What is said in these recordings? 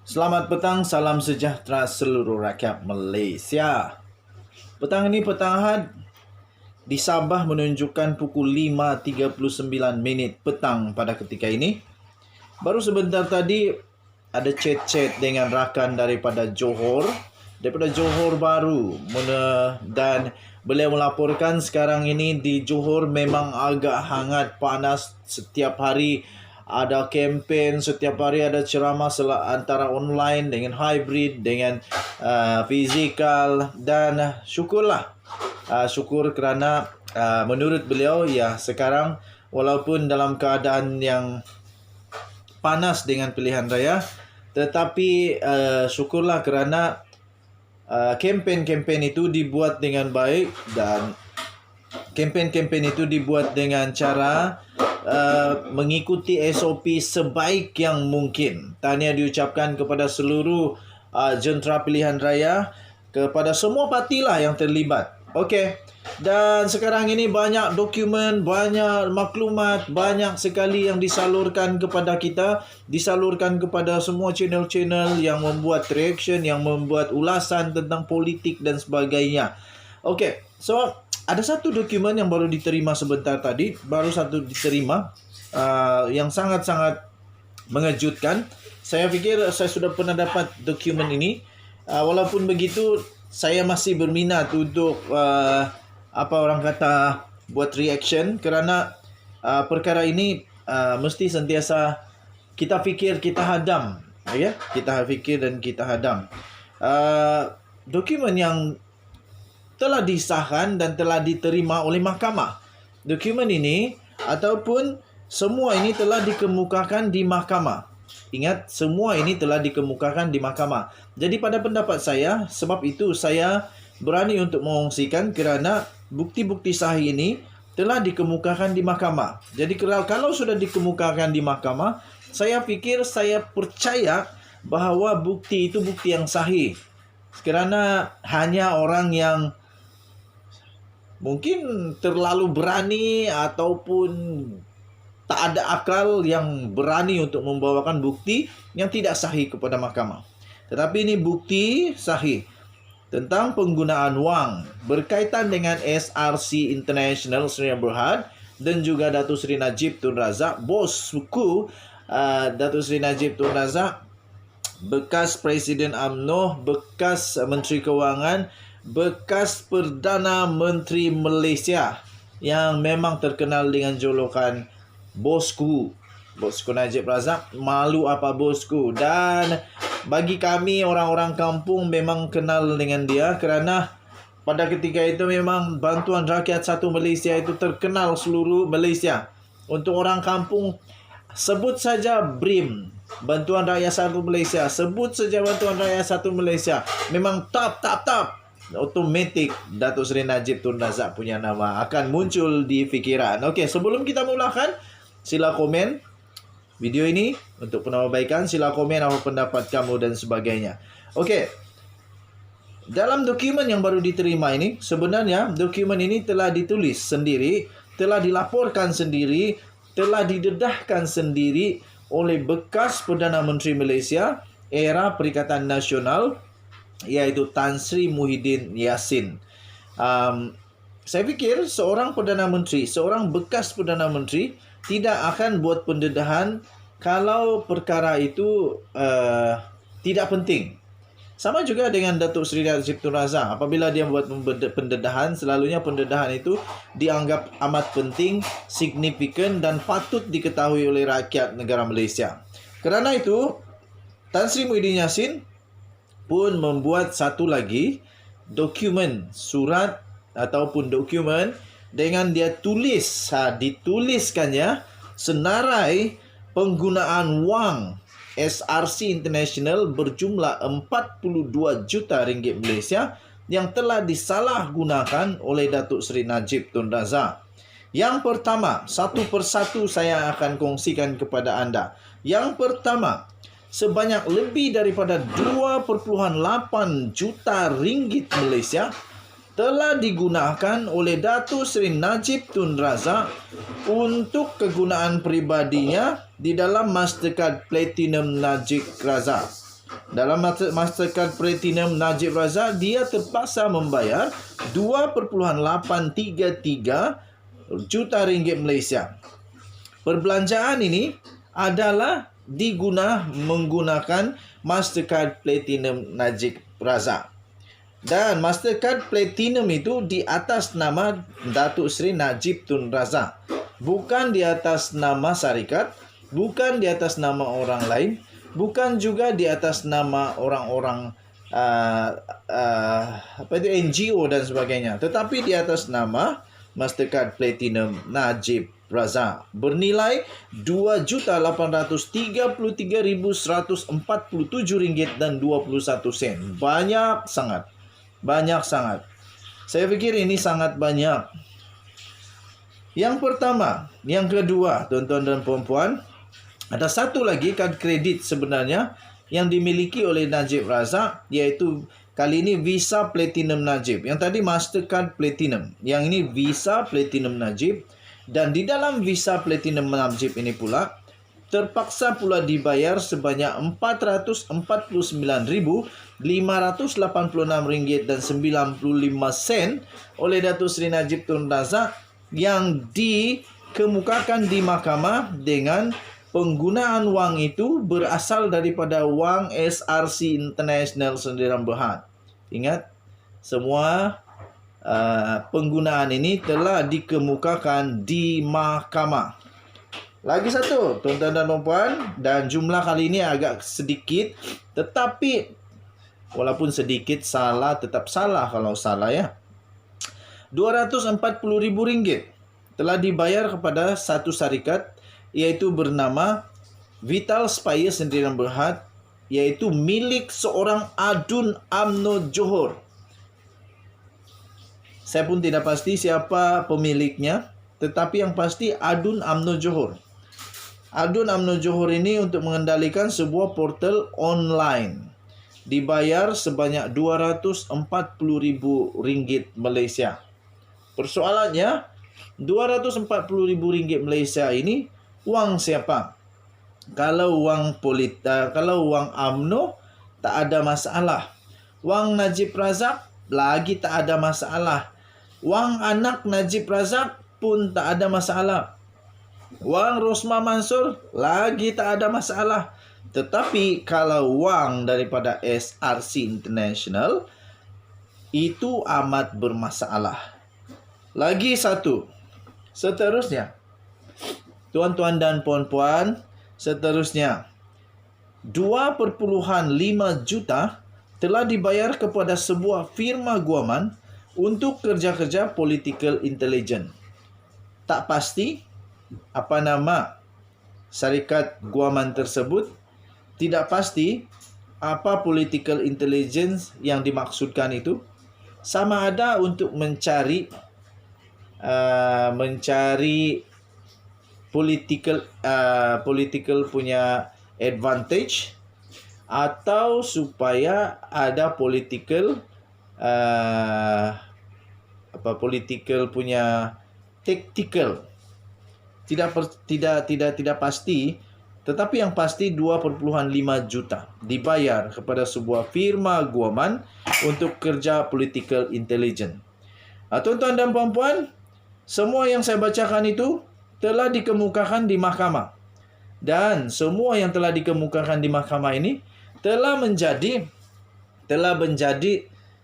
Selamat petang, salam sejahtera seluruh rakyat Malaysia. Petang ini petang Ahad di Sabah menunjukkan pukul 5.39 petang pada ketika ini. Baru sebentar tadi ada chat-chat dengan rakan daripada Johor baru dan beliau melaporkan sekarang ini di Johor memang agak hangat, panas setiap hari. Ada kempen, setiap hari ada ceramah antara online dengan hybrid dengan fizikal, dan syukurlah, syukur kerana menurut beliau ya sekarang walaupun dalam keadaan yang panas dengan pilihan raya, tetapi syukurlah kerana kempen-kempen itu dibuat dengan baik dan kempen-kempen itu dibuat dengan cara mengikuti SOP sebaik yang mungkin. Tahniah diucapkan kepada seluruh jentera pilihan raya, kepada semua partilah yang terlibat. Okey. Dan sekarang ini banyak dokumen, banyak maklumat, banyak sekali yang disalurkan kepada kita, disalurkan kepada semua channel-channel yang membuat reaction, yang membuat ulasan tentang politik dan sebagainya. Okey. So, ada satu dokumen yang baru diterima sebentar tadi, yang sangat-sangat mengejutkan. Saya fikir saya sudah pernah dapat dokumen ini. Walaupun begitu, saya masih berminat untuk buat reaction kerana perkara ini mesti sentiasa kita fikir, kita hadam, ya. Kita fikir dan kita hadam. Dokumen yang telah disahkan dan telah diterima oleh mahkamah. Dokumen ini ataupun semua ini telah dikemukakan di mahkamah. Ingat, semua ini telah dikemukakan di mahkamah. Jadi pada pendapat saya, sebab itu saya berani untuk mengongsikan kerana bukti-bukti sahih ini telah dikemukakan di mahkamah. Jadi kalau sudah dikemukakan di mahkamah, saya fikir, saya percaya bahawa bukti itu bukti yang sahih. Kerana hanya orang yang mungkin terlalu berani ataupun tak ada akal yang berani untuk membawakan bukti yang tidak sahih kepada mahkamah. Tetapi ini bukti sahih tentang penggunaan wang berkaitan dengan SRC International Seri Berhad dan juga Datuk Seri Najib Tun Razak, bos suku Datuk Seri Najib Tun Razak, bekas Presiden UMNO, bekas Menteri Kewangan, bekas Perdana Menteri Malaysia yang memang terkenal dengan julukan bosku Najib Razak. Malu apa bosku. Dan bagi kami orang-orang kampung memang kenal dengan dia kerana pada ketika itu memang Bantuan Rakyat Satu Malaysia itu terkenal seluruh Malaysia. Untuk orang kampung, sebut saja BRIM, Bantuan Rakyat Satu Malaysia, sebut saja Bantuan Rakyat Satu Malaysia, memang top. Automatik Datuk Seri Najib Tun Razak punya nama akan muncul di fikiran. Okey, sebelum kita mulakan, sila komen video ini untuk penambahbaikan, sila komen apa pendapat kamu dan sebagainya. Okey. Dalam dokumen yang baru diterima ini, sebenarnya dokumen ini telah ditulis sendiri, telah dilaporkan sendiri, telah didedahkan sendiri oleh bekas Perdana Menteri Malaysia era Perikatan Nasional, iaitu Tan Sri Muhyiddin Yassin. Saya fikir seorang Perdana Menteri, seorang bekas Perdana Menteri tidak akan buat pendedahan kalau perkara itu tidak penting. Sama juga dengan Datuk Seri Najib Tun Razak. Apabila dia buat pendedahan, selalunya pendedahan itu dianggap amat penting, signifikan dan patut diketahui oleh rakyat negara Malaysia. Kerana itu, Tan Sri Muhyiddin Yassin pun membuat satu lagi dokumen, surat ataupun dokumen dengan dia dituliskannya senarai penggunaan wang SRC International berjumlah 42 juta ringgit Malaysia yang telah disalahgunakan oleh Datuk Seri Najib Tun Razak. Yang pertama, satu persatu saya akan kongsikan kepada anda. Yang pertama, sebanyak lebih daripada 2.8 juta ringgit Malaysia telah digunakan oleh Datuk Seri Najib Tun Razak untuk kegunaan peribadinya di dalam Mastercard Platinum Najib Razak. Dalam Mastercard Platinum Najib Razak, dia terpaksa membayar 2,833 juta ringgit Malaysia. Perbelanjaan ini adalah menggunakan Mastercard Platinum Najib Razak. Dan Mastercard Platinum itu di atas nama Datuk Seri Najib Tun Razak. Bukan di atas nama syarikat, bukan di atas nama orang lain, bukan juga di atas nama orang-orang NGO dan sebagainya, tetapi di atas nama Mastercard Platinum Najib Razak bernilai RM2,833,147.21. Banyak sangat. Banyak sangat. Saya fikir ini sangat banyak. Yang pertama, yang kedua, tuan-tuan dan puan-puan, ada satu lagi kad kredit sebenarnya yang dimiliki oleh Najib Razak, iaitu kali ini Visa Platinum Najib. Yang tadi Mastercard Platinum, yang ini Visa Platinum Najib. Dan di dalam Visa Platinum Najib ini pula terpaksa pula dibayar sebanyak RM444,586.95 oleh Datuk Seri Najib Tun Razak, yang dikemukakan di mahkamah dengan penggunaan wang itu berasal daripada wang SRC International Sdn Bhd. Ingat, semua penggunaan ini telah dikemukakan di mahkamah. Lagi satu, tuan-tuan dan puan-puan, dan jumlah kali ini agak sedikit, tetapi walaupun sedikit salah, tetap salah kalau salah ya. RM240,000 telah dibayar kepada satu syarikat, iaitu bernama Vital Spire Sdn Bhd, iaitu milik seorang Adun UMNO Johor. Saya pun tidak pasti siapa pemiliknya, tetapi yang pasti Adun UMNO Johor. Adun UMNO Johor ini untuk mengendalikan sebuah portal online. Dibayar sebanyak RM240,000 Malaysia. Persoalannya, RM240,000 Malaysia ini wang siapa? Kalau wang UMNO tak ada masalah. Wang Najib Razak lagi tak ada masalah. Wang anak Najib Razak pun tak ada masalah. Wang Rosmah Mansor lagi tak ada masalah. Tetapi kalau wang daripada SRC International, itu amat bermasalah. Lagi satu. Seterusnya, tuan-tuan dan puan-puan, seterusnya 2,5 juta telah dibayar kepada sebuah firma guaman untuk kerja-kerja political intelligence. Tak pasti apa nama syarikat guaman tersebut, tidak pasti apa political intelligence yang dimaksudkan itu, sama ada untuk mencari political punya advantage, atau supaya ada political punya tactical. Tidak pasti, tetapi yang pasti 2,5 juta dibayar kepada sebuah firma guaman untuk kerja political intelligence. Tuan-tuan dan puan-puan, semua yang saya bacakan itu telah dikemukakan di mahkamah. Dan semua yang telah dikemukakan di mahkamah ini telah menjadi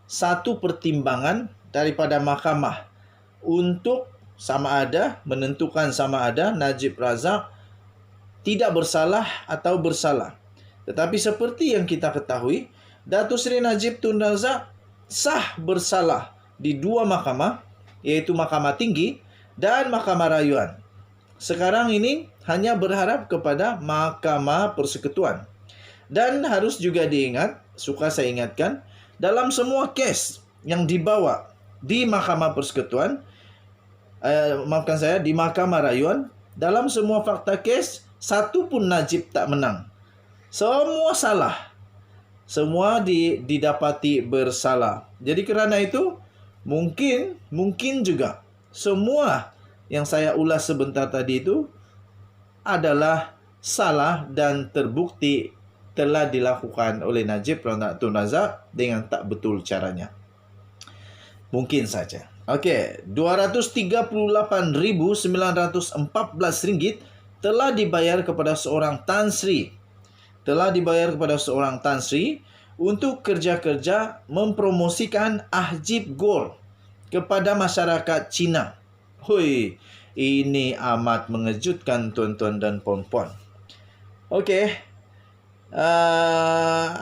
satu pertimbangan daripada mahkamah untuk menentukan sama ada Najib Razak tidak bersalah atau bersalah. Tetapi seperti yang kita ketahui, Datuk Seri Najib Tun Razak sah bersalah di dua mahkamah, iaitu Mahkamah Tinggi dan Mahkamah Rayuan. Sekarang ini hanya berharap kepada Mahkamah Persekutuan. Dan harus juga diingat, saya ingatkan, dalam semua kes yang dibawa di Mahkamah Persekutuan, di Mahkamah Rayuan, dalam semua fakta kes, satu pun Najib tak menang. Semua salah. Semua didapati bersalah. Jadi kerana itu, mungkin juga semua yang saya ulas sebentar tadi itu adalah salah dan terbukti telah dilakukan oleh Najib Tun Razak dengan tak betul caranya. Mungkin saja. Okey, RM238,914 telah dibayar kepada seorang Tan Sri. Untuk kerja-kerja mempromosikan Ahjib Gor kepada masyarakat Cina. Hui, ini amat mengejutkan tuan-tuan dan puan-puan. Okey.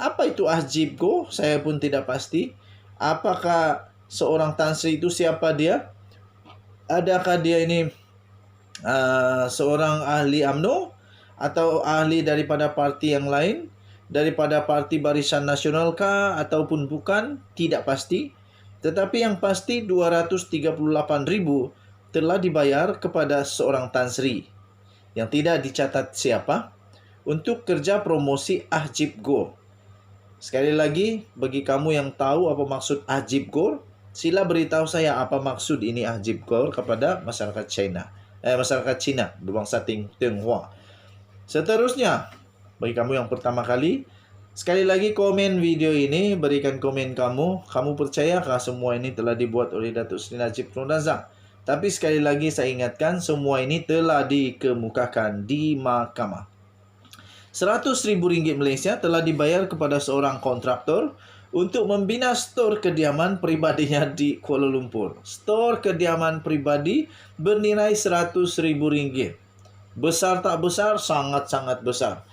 Apa itu Ahjib Gor? Saya pun tidak pasti. Apakah seorang Tan Sri itu siapa dia? Adakah dia ini seorang ahli UMNO atau ahli daripada parti yang lain? Daripada Parti Barisan Nasional kah ataupun bukan? Tidak pasti. Tetapi yang pasti 238,000 telah dibayar kepada seorang Tan Sri yang tidak dicatat siapa untuk kerja promosi Ahjib Gor. Sekali lagi, bagi kamu yang tahu apa maksud Ahjib Gor, sila beritahu saya apa maksud ini Ahjib Gor kepada masyarakat China. Masyarakat Cina berbangsa Tionghoa. Seterusnya, bagi kamu yang pertama kali, sekali lagi komen video ini, berikan komen kamu. Kamu percayakah semua ini telah dibuat oleh Datuk Seri Najib Tun Razak? Tapi sekali lagi saya ingatkan, semua ini telah dikemukakan di mahkamah. RM100,000 Malaysia telah dibayar kepada seorang kontraktor untuk membina stor kediaman pribadinya di Kuala Lumpur. Stor kediaman pribadi bernilai RM100,000. Besar tak besar? Sangat-sangat besar.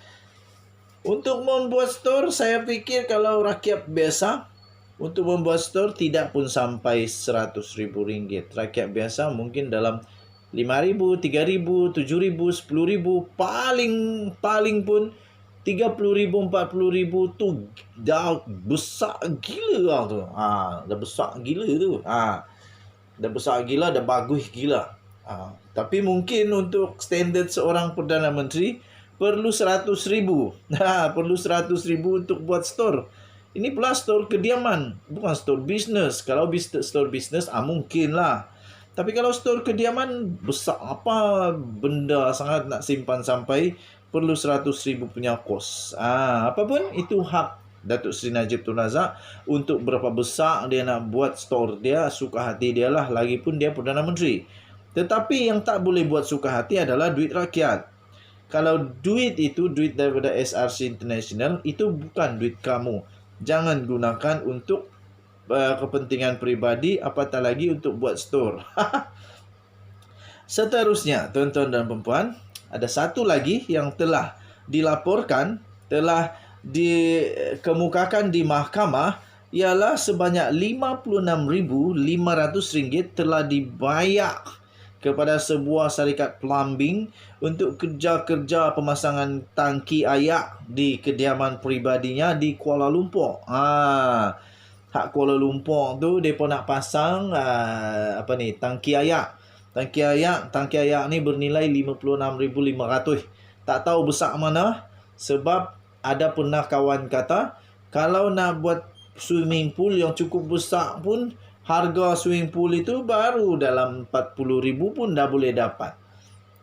Untuk membuat store, saya fikir kalau rakyat biasa, untuk membuat store tidak pun sampai RM100,000. Rakyat biasa mungkin dalam RM5,000, RM3,000, RM7,000, RM10,000, paling pun RM30,000, RM40,000 tu dah besar gila lah tu. Dah besar gila tu. Dah besar gila, dah bagus gila. Tapi mungkin untuk standard seorang Perdana Menteri perlu RM100,000. Perlu RM100,000 untuk buat store. Ini pula store kediaman, bukan store bisnes. Kalau store bisnes, mungkin lah. Tapi kalau store kediaman, besar apa benda sangat nak simpan sampai perlu RM100,000 punya kos. Apapun itu hak Datuk Seri Najib Tun Razak untuk berapa besar dia nak buat store dia, suka hati dia lah. Lagipun dia Perdana Menteri. Tetapi yang tak boleh buat suka hati adalah duit rakyat. Kalau duit itu duit daripada SRC International, itu bukan duit kamu. Jangan gunakan untuk kepentingan peribadi, apatah lagi untuk buat store. Seterusnya, tuan-tuan dan puan-puan, ada satu lagi yang telah dilaporkan, telah dikemukakan di mahkamah, ialah sebanyak RM56,500 telah dibayar kepada sebuah syarikat plumbing untuk kerja-kerja pemasangan tangki air di kediaman peribadinya di Kuala Lumpur. Hak Kuala Lumpur tu depa nak pasang tangki air. Tangki air ni bernilai RM56,500. Tak tahu besar mana, sebab ada pernah kawan kata kalau nak buat swimming pool yang cukup besar pun harga swimming pool itu baru dalam RM40,000 pun dah boleh dapat.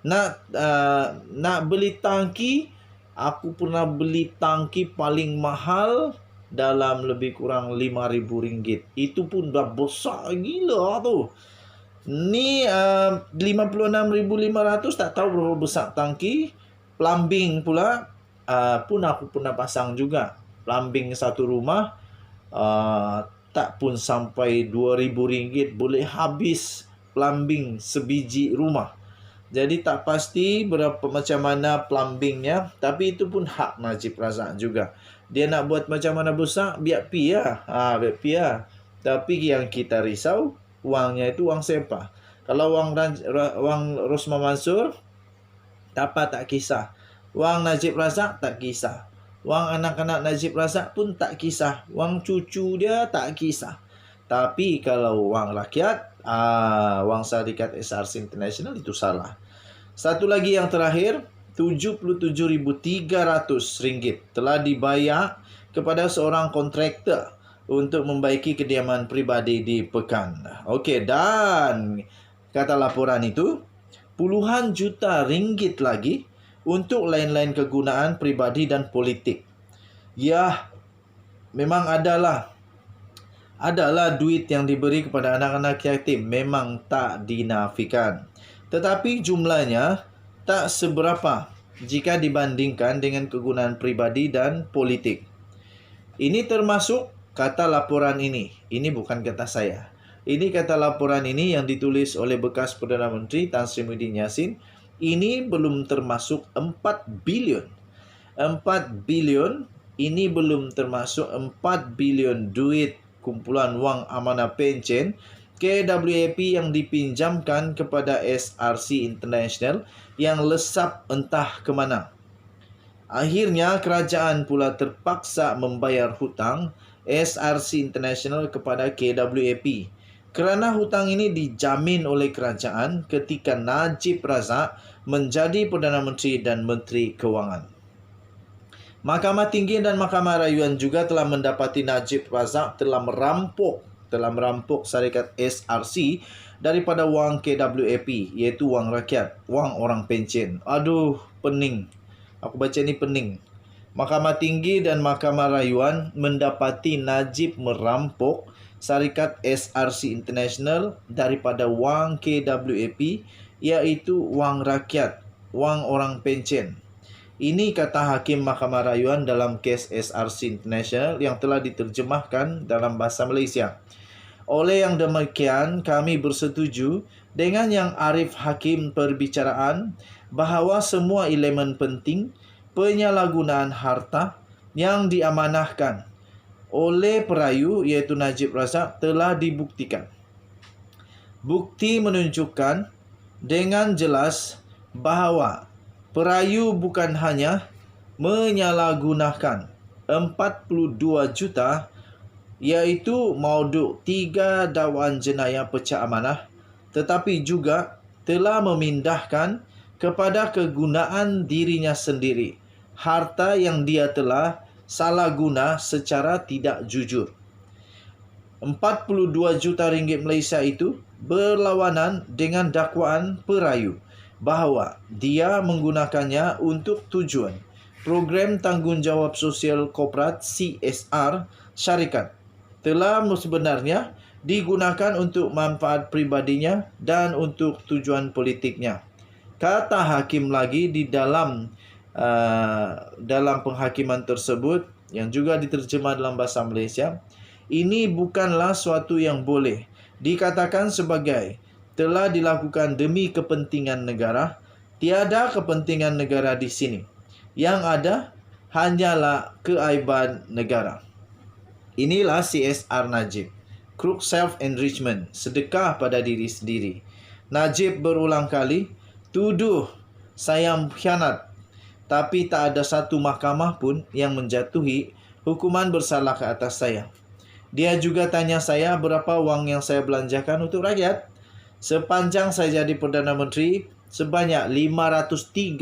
Nak beli tangki, aku pernah beli tangki paling mahal dalam lebih kurang RM5,000. Itu pun dah besar gila tu. Ni RM56,500, tak tahu berapa besar tangki. Plumbing pula pun aku pernah pasang juga. Plumbing satu rumah tak pun sampai RM2,000 boleh habis plumbing sebiji rumah. Jadi tak pasti berapa macam mana plumbingnya, tapi itu pun hak Najib Razak juga. Dia nak buat macam mana besar, biar pi lah. Biar pi lah. Tapi yang kita risau, wangnya itu wang siapa? Kalau wang Rosmah Mansur, tak kisah. Wang Najib Razak tak kisah. Wang anak-anak Najib Razak pun tak kisah. Wang cucu dia tak kisah. Tapi kalau wang rakyat, wang syarikat SRC International, itu salah. Satu lagi yang terakhir, RM77,300 telah dibayar kepada seorang kontraktor untuk membaiki kediaman pribadi di Pekan. Okey, dan kata laporan itu, puluhan juta ringgit lagi untuk lain-lain kegunaan pribadi dan politik. Ya, memang adalah duit yang diberi kepada anak-anak yatim, memang tak dinafikan. Tetapi jumlahnya tak seberapa jika dibandingkan dengan kegunaan pribadi dan politik. Ini termasuk kata laporan ini. Ini bukan kata saya. Ini kata laporan ini yang ditulis oleh bekas Perdana Menteri Tan Sri Muhyiddin Yassin. Ini belum termasuk 4 bilion. 4 bilion ini belum termasuk 4 bilion duit kumpulan wang amanah pencen KWAP yang dipinjamkan kepada SRC International yang lesap entah ke mana. Akhirnya kerajaan pula terpaksa membayar hutang SRC International kepada KWAP. Kerana hutang ini dijamin oleh kerajaan ketika Najib Razak menjadi Perdana Menteri dan Menteri Kewangan. Mahkamah Tinggi dan Mahkamah Rayuan juga telah mendapati Najib Razak telah merampok syarikat SRC daripada wang KWAP, iaitu wang rakyat, wang orang pencen. Aduh, pening. Aku baca ni pening. Mahkamah Tinggi dan Mahkamah Rayuan mendapati Najib merampok syarikat SRC International daripada wang KWAP, iaitu wang rakyat, wang orang pencen. Ini kata Hakim Mahkamah Rayuan dalam kes SRC International yang telah diterjemahkan dalam bahasa Malaysia. Oleh yang demikian, kami bersetuju dengan yang Arif Hakim perbicaraan bahawa semua elemen penting penyalahgunaan harta yang diamanahkan oleh perayu iaitu Najib Razak telah dibuktikan. Bukti menunjukkan dengan jelas bahawa perayu bukan hanya menyalahgunakan 42 juta iaitu mauduk 3 dakwaan jenayah pecah amanah, tetapi juga telah memindahkan kepada kegunaan dirinya sendiri harta yang dia telah salah guna secara tidak jujur. 42 juta ringgit Malaysia itu berlawanan dengan dakwaan perayu bahawa dia menggunakannya untuk tujuan Program Tanggungjawab Sosial Korporat CSR syarikat telah sebenarnya digunakan untuk manfaat pribadinya dan untuk tujuan politiknya. Kata hakim lagi di dalam penghakiman tersebut yang juga diterjemah dalam bahasa Malaysia, ini bukanlah suatu yang boleh dikatakan sebagai telah dilakukan demi kepentingan negara. Tiada kepentingan negara di sini. Yang ada hanyalah keaiban negara. Inilah CSR Najib. Crook self-enrichment, sedekah pada diri sendiri. Najib berulang kali tuduh saya khianat, tapi tak ada satu mahkamah pun yang menjatuhi hukuman bersalah ke atas saya. Dia juga tanya saya berapa wang yang saya belanjakan untuk rakyat. Sepanjang saya jadi Perdana Menteri, sebanyak 530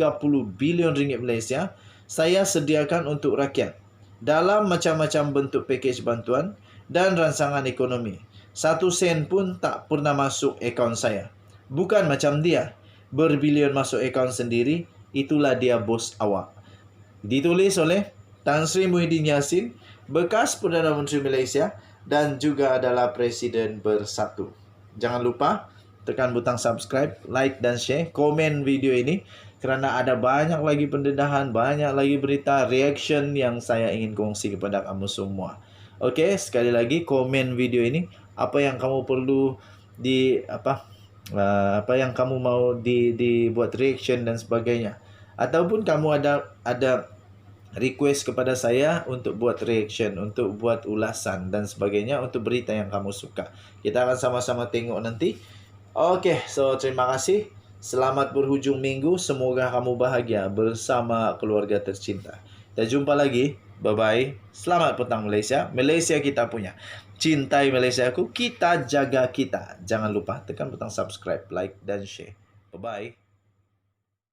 bilion ringgit Malaysia saya sediakan untuk rakyat dalam macam-macam bentuk pakej bantuan dan rancangan ekonomi. 1 sen pun tak pernah masuk akaun saya. Bukan macam dia, berbilion masuk akaun sendiri, itulah dia bos awak. Ditulis oleh Tan Sri Muhyiddin Yassin, bekas Perdana Menteri Malaysia dan juga adalah Presiden Bersatu. Jangan lupa tekan butang subscribe, like dan share, komen video ini kerana ada banyak lagi pendedahan, banyak lagi berita, reaction yang saya ingin kongsi kepada kamu semua. Okey, sekali lagi komen video ini, apa yang kamu perlu apa yang kamu mau dibuat reaction dan sebagainya. Ataupun kamu ada request kepada saya untuk buat reaction, untuk buat ulasan dan sebagainya untuk berita yang kamu suka. Kita akan sama-sama tengok nanti. Okey, so terima kasih. Selamat berhujung minggu. Semoga kamu bahagia bersama keluarga tercinta. Kita jumpa lagi. Bye-bye. Selamat petang Malaysia. Malaysia kita punya. Cintai Malaysia aku. Kita jaga kita. Jangan lupa tekan butang subscribe, like dan share. Bye-bye.